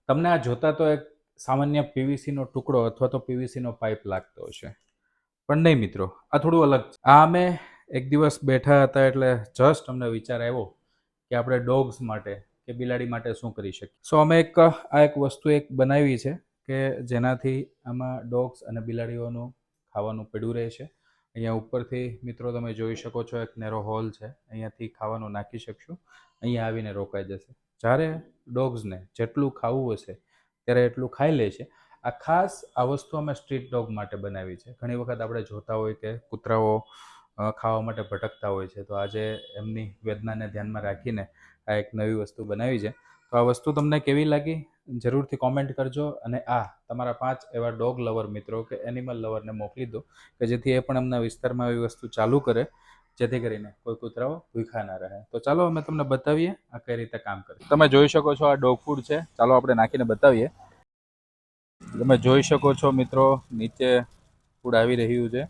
તમને આ જોતા તો એક સામાન્ય પીવીસીનો ટુકડો અથવા તો પીવીસીનો પાઇપ લાગતો હશે, પણ નહીં મિત્રો, આ થોડું અલગ છે. આ અમે એક દિવસ બેઠા હતા એટલે જસ્ટ અમને વિચાર આવ્યો કે આપણે ડોગ્સ માટે કે બિલાડી માટે શું કરી શકીએ. સો અમે એક વસ્તુ બનાવી છે કે જેનાથી આમાં ડોગ્સ અને બિલાડીઓનું ખાવાનું પડ્યું રહે છે. અહીંયા ઉપરથી મિત્રો તમે જોઈ શકો છો એક નેરો હોલ છે, અહીંયાથી ખાવાનું નાખી શકશો, અહીંયા આવીને રોકાઈ જશે. જ્યારે ડોગ્સને જેટલું ખાવું હશે ત્યારે એટલું ખાઈ લે છે. આ ખાસ આ વસ્તુ અમે સ્ટ્રીટ ડોગ માટે બનાવી છે. ઘણી વખત આપણે જોતા હોય કે કૂતરાઓ ખાવા માટે ભટકતા હોય છે, તો આજે એમની વેદનાને ધ્યાનમાં રાખીને આ એક નવી વસ્તુ બનાવી છે. તો આ વસ્તુ તમને કેવી લાગી જરૂરથી કોમેન્ટ કરજો, અને તમારા 5 એવા ડોગ લવર મિત્રો કે એનિમલ લવરને મોકલી દો કે જેથી એ પણ એમના વિસ્તારમાં આવી વસ્તુ ચાલુ કરે, જેથી કરીને કોઈ કૂતરાઓ ભૂખ્યા ના રહે. તો ચાલો અમે તમને બતાવીએ આ કઈ રીતે કામ કરે. તમે જોઈ શકો છો આ ડોગ ફૂડ છે, ચાલો આપણે નાખીને બતાવીએ. તમે જોઈ શકો છો મિત્રો, નીચે ફૂડ આવી રહ્યું છે.